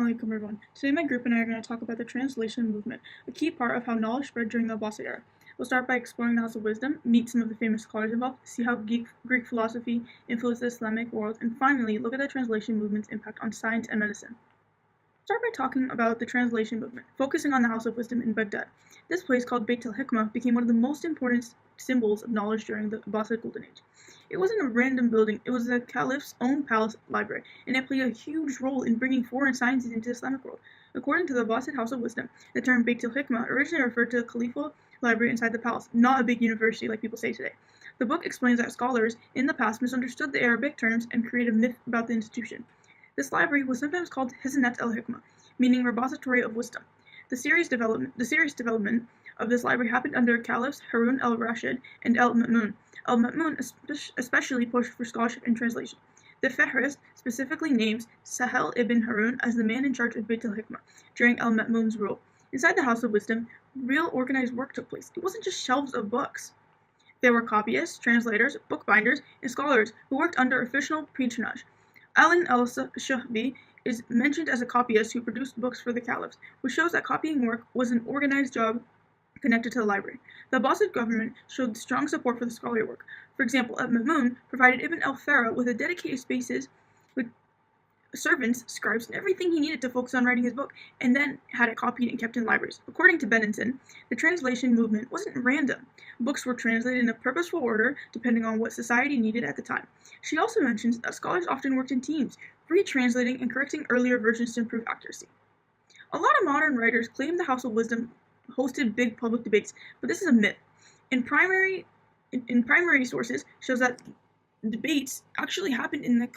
alaikum everyone. Today my group and I are going to talk about the translation movement, a key part of how knowledge spread during the Abbasid era. We'll start by exploring the House of Wisdom, meet some of the famous scholars involved, see how Greek philosophy influenced the Islamic world, and finally look at the translation movement's impact on science and medicine. Start by talking about the translation movement, focusing on the House of Wisdom in Baghdad. This place, called Beit al-Hikmah, became one of the most important symbols of knowledge during the Abbasid Golden Age. It wasn't a random building, it was the caliph's own palace library, and it played a huge role in bringing foreign sciences into the Islamic world. According to the Abbasid House of Wisdom, the term Beit al-Hikmah originally referred to the caliphal library inside the palace, not a big university like people say today. The book explains that scholars in the past misunderstood the Arabic terms and created a myth about the institution. This library was sometimes called Hisanet al-Hikmah, meaning repository of wisdom. The serious development of this library happened under Caliphs Harun al-Rashid and al-Ma'mun. Al-Ma'mun especially pushed for scholarship and translation. The Fahrist specifically names Sahel ibn Harun as the man in charge of Beit al-Hikmah during al-Ma'mun's rule. Inside the House of Wisdom, real organized work took place. It wasn't just shelves of books. There were copyists, translators, bookbinders, and scholars who worked under official patronage. Alan al-Shahbi is mentioned as a copyist who produced books for the caliphs, which shows that copying work was an organized job connected to the library. The Abbasid government showed strong support for the scholarly work. For example, al-Ma'mun provided Ibn al-Farah with a dedicated spaces with servants, scribes, and everything he needed to focus on writing his book, and then had it copied and kept in libraries. According to Benenson, the translation movement wasn't random. Books were translated in a purposeful order, depending on what society needed at the time. She also mentions that scholars often worked in teams, retranslating and correcting earlier versions to improve accuracy. A lot of modern writers claim the House of Wisdom hosted big public debates, but this is a myth. In primary sources shows that debates actually happened in the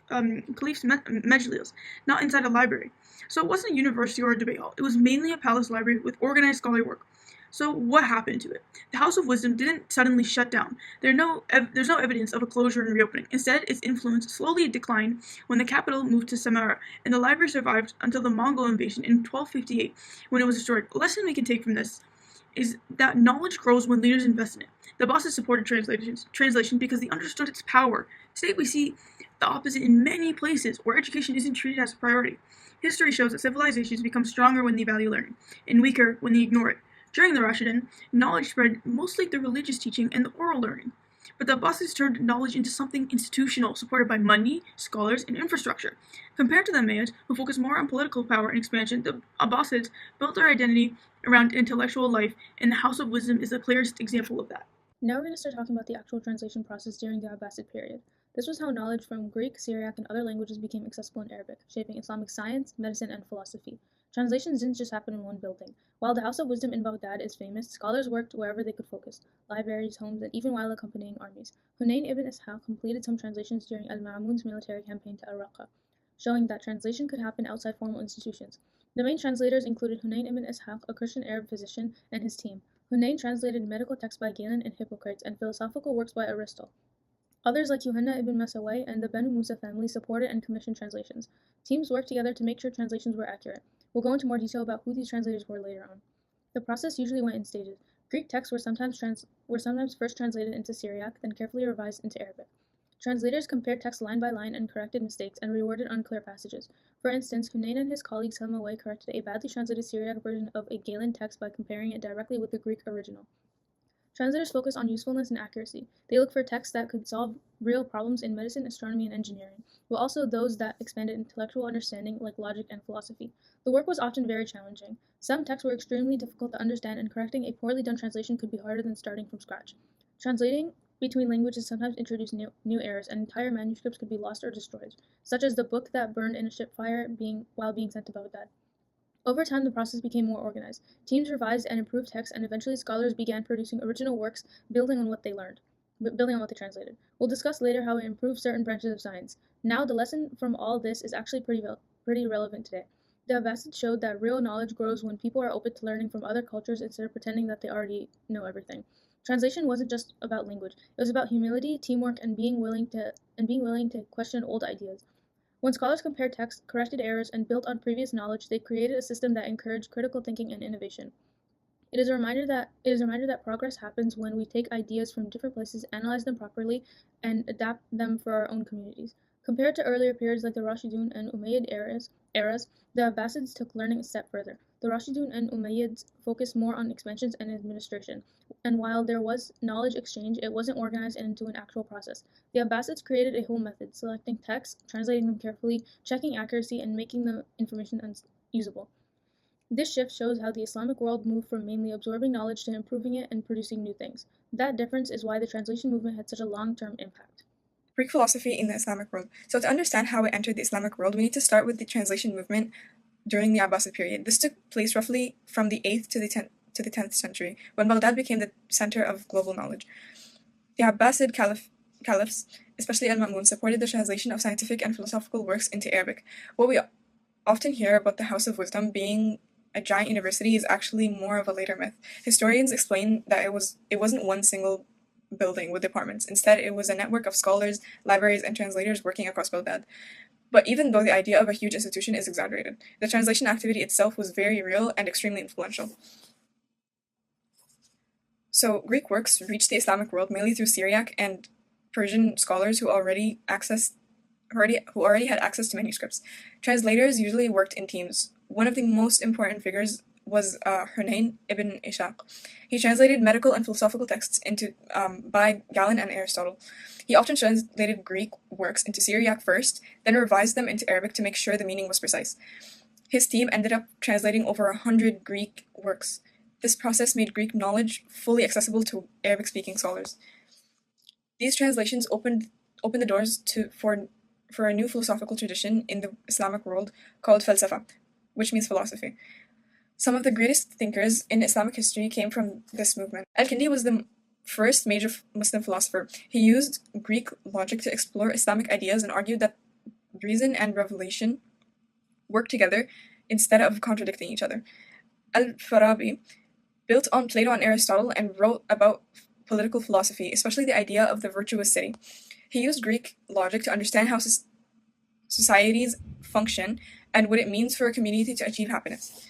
Caliph's Majlis, not inside a library. So it wasn't a university or a debate hall. It was mainly a palace library with organized scholarly work. So what happened to it? The House of Wisdom didn't suddenly shut down. There's no evidence of a closure and reopening. Instead, its influence slowly declined when the capital moved to Samarra, and the library survived until the Mongol invasion in 1258, when it was destroyed. A lesson we can take from this is that knowledge grows when leaders invest in it. The Abbasids supported translation because they understood its power. Today we see the opposite in many places where education isn't treated as a priority. History shows that civilizations become stronger when they value learning, and weaker when they ignore it. During the Rashidun, knowledge spread mostly through religious teaching and the oral learning. But the Abbasids turned knowledge into something institutional, supported by money, scholars, and infrastructure. Compared to the Umayyads, who focused more on political power and expansion, the Abbasids built their identity around intellectual life, and the House of Wisdom is the clearest example of that. Now we're going to start talking about the actual translation process during the Abbasid period. This was how knowledge from Greek, Syriac, and other languages became accessible in Arabic, shaping Islamic science, medicine, and philosophy. Translations didn't just happen in one building. While the House of Wisdom in Baghdad is famous, scholars worked wherever they could focus, libraries, homes, and even while accompanying armies. Hunayn ibn Ishaq completed some translations during al-Ma'mun's military campaign to Al-Raqqa, showing that translation could happen outside formal institutions. The main translators included Hunayn ibn Ishaq, a Christian Arab physician, and his team. Hunayn translated medical texts by Galen and Hippocrates and philosophical works by Aristotle. Others like Yohanna ibn Masawayh and the Banu Musa family supported and commissioned translations. Teams worked together to make sure translations were accurate. We'll go into more detail about who these translators were later on. The process usually went in stages. Greek texts were sometimes first translated into Syriac, then carefully revised into Arabic. Translators compared text line by line and corrected mistakes and reworded unclear passages. For instance, Hunayn and his colleague Selmawayh corrected a badly translated Syriac version of a Galen text by comparing it directly with the Greek original. Translators focus on usefulness and accuracy. They look for texts that could solve real problems in medicine, astronomy, and engineering, while also those that expanded intellectual understanding like logic and philosophy. The work was often very challenging. Some texts were extremely difficult to understand, and correcting a poorly done translation could be harder than starting from scratch. Translating between languages sometimes introduced new errors, and entire manuscripts could be lost or destroyed, such as the book that burned in a ship fire while being sent to Baghdad. Over time, the process became more organized. Teams revised and improved texts, and eventually scholars began producing original works building on what they translated. We'll discuss later how it improved certain branches of science. Now, the lesson from all this is actually pretty relevant today. The Abbasids showed that real knowledge grows when people are open to learning from other cultures instead of pretending that they already know everything. Translation wasn't just about language. It was about humility, teamwork, and being willing to question old ideas. When scholars compared texts, corrected errors, and built on previous knowledge, they created a system that encouraged critical thinking and innovation. It is a reminder that progress happens when we take ideas from different places, analyze them properly, and adapt them for our own communities. Compared to earlier periods like the Rashidun and Umayyad eras, the Abbasids took learning a step further. The Rashidun and Umayyads focused more on expansions and administration, and while there was knowledge exchange, it wasn't organized into an actual process. The Abbasids created a whole method, selecting texts, translating them carefully, checking accuracy, and making the information usable. This shift shows how the Islamic world moved from mainly absorbing knowledge to improving it and producing new things. That difference is why the translation movement had such a long-term impact. Greek philosophy in the Islamic world. So to understand how it entered the Islamic world, we need to start with the translation movement during the Abbasid period. This took place roughly from the 8th to the 10th century, when Baghdad became the center of global knowledge. The Abbasid caliphs, especially Al-Ma'mun, supported the translation of scientific and philosophical works into Arabic. What we often hear about the House of Wisdom being a giant university is actually more of a later myth. Historians explain that it wasn't one single building with departments. Instead, it was a network of scholars, libraries, and translators working across Baghdad. But even though the idea of a huge institution is exaggerated, the translation activity itself was very real and extremely influential. So Greek works reached the Islamic world mainly through Syriac and Persian scholars who already had access to manuscripts. Translators usually worked in teams. One of the most important figures was Hunayn ibn Ishaq. He translated medical and philosophical texts by Galen and Aristotle. He often translated Greek works into Syriac first, then revised them into Arabic to make sure the meaning was precise. His team ended up translating over 100 Greek works. This process made Greek knowledge fully accessible to Arabic-speaking scholars. These translations opened the doors for a new philosophical tradition in the Islamic world called falsafa, which means philosophy. Some of the greatest thinkers in Islamic history came from this movement. Al-Kindi was the first major Muslim philosopher. He used Greek logic to explore Islamic ideas and argued that reason and revelation work together instead of contradicting each other. Al-Farabi built on Plato and Aristotle and wrote about political philosophy, especially the idea of the virtuous city. He used Greek logic to understand how societies function and what it means for a community to achieve happiness.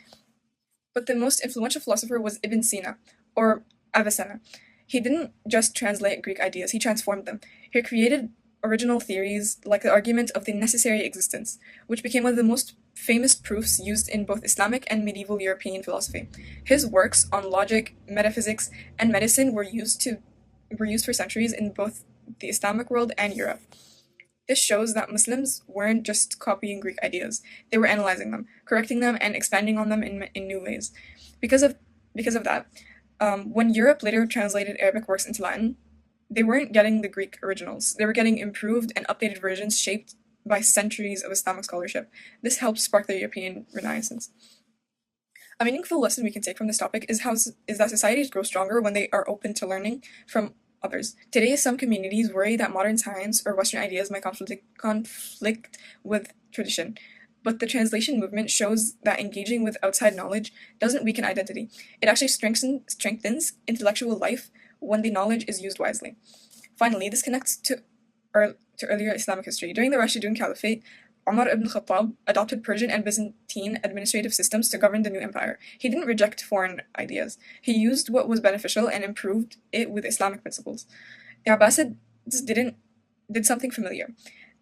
But the most influential philosopher was Ibn Sina, or Avicenna. He didn't just translate Greek ideas, he transformed them. He created original theories like the argument of the necessary existence, which became one of the most famous proofs used in both Islamic and medieval European philosophy. His works on logic, metaphysics, and medicine were used for centuries in both the Islamic world and Europe. This shows that Muslims weren't just copying Greek ideas, they were analyzing them, correcting them, and expanding on them in new ways. Because of that, when Europe later translated Arabic works into Latin, they weren't getting the Greek originals. They were getting improved and updated versions shaped by centuries of Islamic scholarship. This helped spark the European Renaissance. A meaningful lesson we can take from this topic is that societies grow stronger when they are open to learning from others. Today, some communities worry that modern science or Western ideas might conflict with tradition. But the translation movement shows that engaging with outside knowledge doesn't weaken identity. It actually strengthens intellectual life when the knowledge is used wisely. Finally, this connects to earlier Islamic history. During the Rashidun Caliphate, Umar ibn Khattab adopted Persian and Byzantine administrative systems to govern the new empire. He didn't reject foreign ideas. He used what was beneficial and improved it with Islamic principles. The Abbasids did something familiar,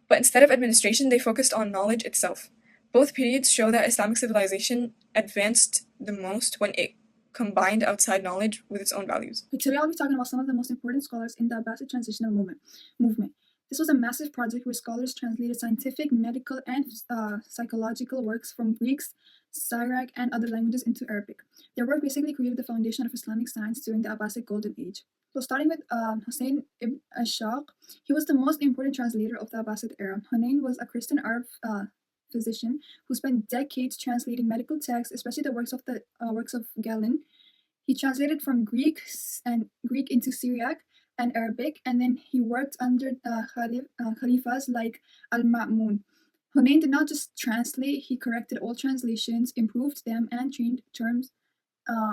but instead of administration, they focused on knowledge itself. Both periods show that Islamic civilization advanced the most when it combined outside knowledge with its own values. Today I'll be talking about some of the most important scholars in the Abbasid transitional movement. This was a massive project where scholars translated scientific, medical, and psychological works from Greek, Syriac, and other languages into Arabic. Their work basically created the foundation of Islamic science during the Abbasid Golden Age. So starting with Hussein ibn Ishaq, he was the most important translator of the Abbasid era. Hunayn was a Christian Arab physician who spent decades translating medical texts, especially the works of Galen. He translated from Greek into Syriac and Arabic, and then he worked under Khalifas like Al-Ma'mun. Hunayn did not just translate, he corrected all translations, improved them, and trained terms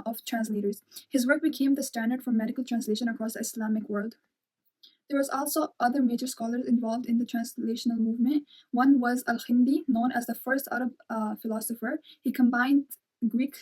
of translators. His work became the standard for medical translation across the Islamic world. There was also other major scholars involved in the translational movement. One was Al-Kindi, known as the first Arab philosopher. He combined Greek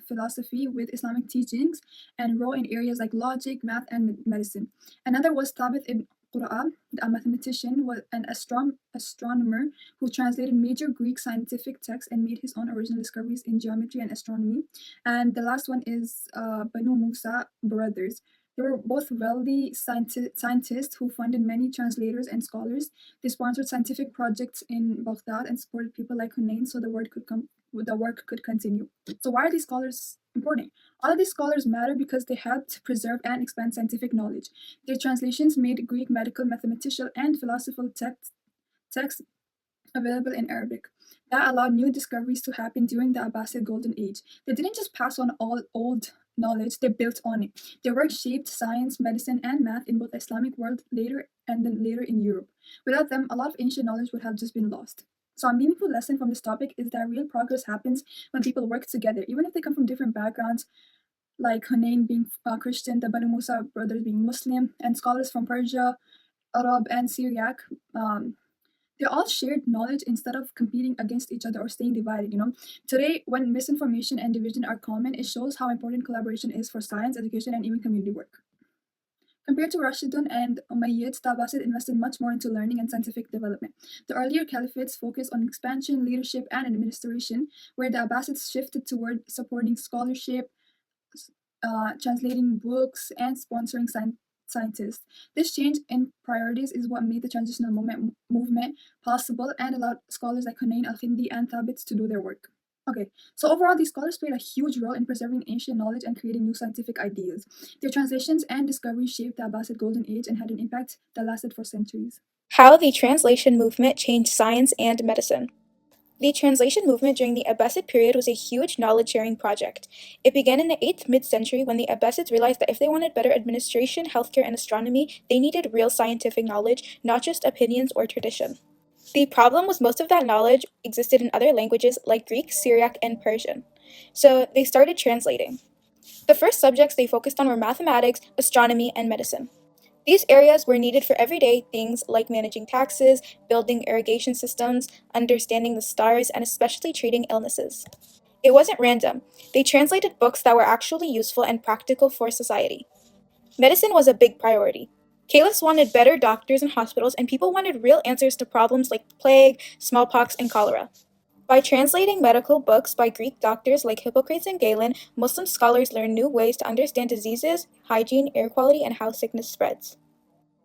philosophy with Islamic teachings and wrote in areas like logic, math, and medicine. Another was Thabit al-Qur'a, a mathematician, was an astronomer who translated major Greek scientific texts and made his own original discoveries in geometry and astronomy. And the last one is Banu Musa brothers. They were both wealthy scientists who funded many translators and scholars. They sponsored scientific projects in Baghdad and supported people like Hunayn so the work could continue. So why are these scholars important? All of these scholars matter because they helped preserve and expand scientific knowledge. Their translations made Greek medical, mathematical, and philosophical texts available in Arabic. That allowed new discoveries to happen during the Abbasid Golden Age. They didn't just pass on all old knowledge, they built on it. Their work shaped science, medicine, and math in both the Islamic world later and then later in Europe. Without them, a lot of ancient knowledge would have just been lost. So, a meaningful lesson from this topic is that real progress happens when people work together, even if they come from different backgrounds, like Hunayn being Christian, the Banu Musa brothers being Muslim, and scholars from Persia, Arab, and Syriac. They all shared knowledge instead of competing against each other or staying divided. Today, when misinformation and division are common, it shows how important collaboration is for science, education, and even community work. Compared to Rashidun and Umayyads, the Abbasid invested much more into learning and scientific development. The earlier caliphates focused on expansion, leadership, and administration, where the Abbasids shifted toward supporting scholarship, translating books, and sponsoring scientists. This change in priorities is what made the transitional movement possible and allowed scholars like Hunayn al-Khindi and Thabit to do their work. Okay, so overall, these scholars played a huge role in preserving ancient knowledge and creating new scientific ideas. Their translations and discoveries shaped the Abbasid Golden Age and had an impact that lasted for centuries. How the translation movement changed science and medicine. The translation movement during the Abbasid period was a huge knowledge-sharing project. It began in the 8th mid-century when the Abbasids realized that if they wanted better administration, healthcare, and astronomy, they needed real scientific knowledge, not just opinions or tradition. The problem was most of that knowledge existed in other languages like Greek, Syriac, and Persian. So they started translating. The first subjects they focused on were mathematics, astronomy, and medicine. These areas were needed for everyday things like managing taxes, building irrigation systems, understanding the stars, and especially treating illnesses. It wasn't random. They translated books that were actually useful and practical for society. Medicine was a big priority. Caliphs wanted better doctors and hospitals, and people wanted real answers to problems like plague, smallpox, and cholera. By translating medical books by Greek doctors like Hippocrates and Galen, Muslim scholars learned new ways to understand diseases, hygiene, air quality, and how sickness spreads.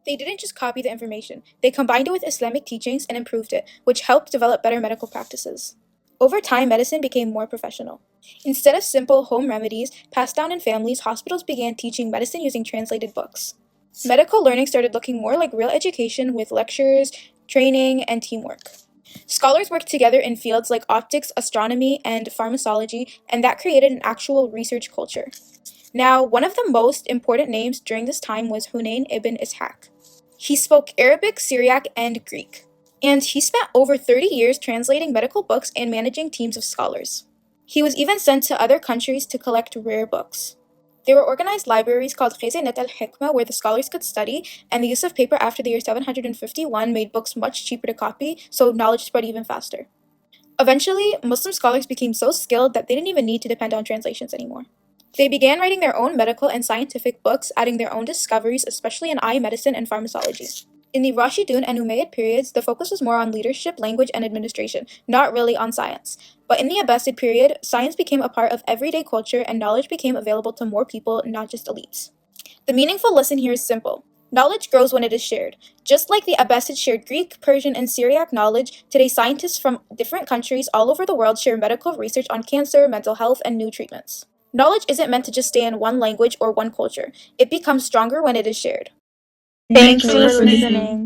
They didn't just copy the information, they combined it with Islamic teachings and improved it, which helped develop better medical practices. Over time, medicine became more professional. Instead of simple home remedies passed down in families, hospitals began teaching medicine using translated books. Medical learning started looking more like real education with lectures, training, and teamwork. Scholars worked together in fields like optics, astronomy, and pharmacology, and that created an actual research culture. Now, one of the most important names during this time was Hunayn ibn Ishaq. He spoke Arabic, Syriac, and Greek, and he spent over 30 years translating medical books and managing teams of scholars. He was even sent to other countries to collect rare books. There were organized libraries called Khizinat al-Hikmah where the scholars could study, and the use of paper after the year 751 made books much cheaper to copy, so knowledge spread even faster. Eventually, Muslim scholars became so skilled that they didn't even need to depend on translations anymore. They began writing their own medical and scientific books, adding their own discoveries, especially in eye medicine and pharmacology. In the Rashidun and Umayyad periods, the focus was more on leadership, language, and administration, not really on science. But in the Abbasid period, science became a part of everyday culture and knowledge became available to more people, not just elites. The meaningful lesson here is simple. Knowledge grows when it is shared. Just like the Abbasids shared Greek, Persian, and Syriac knowledge, today scientists from different countries all over the world share medical research on cancer, mental health, and new treatments. Knowledge isn't meant to just stay in one language or one culture. It becomes stronger when it is shared. Thanks for listening.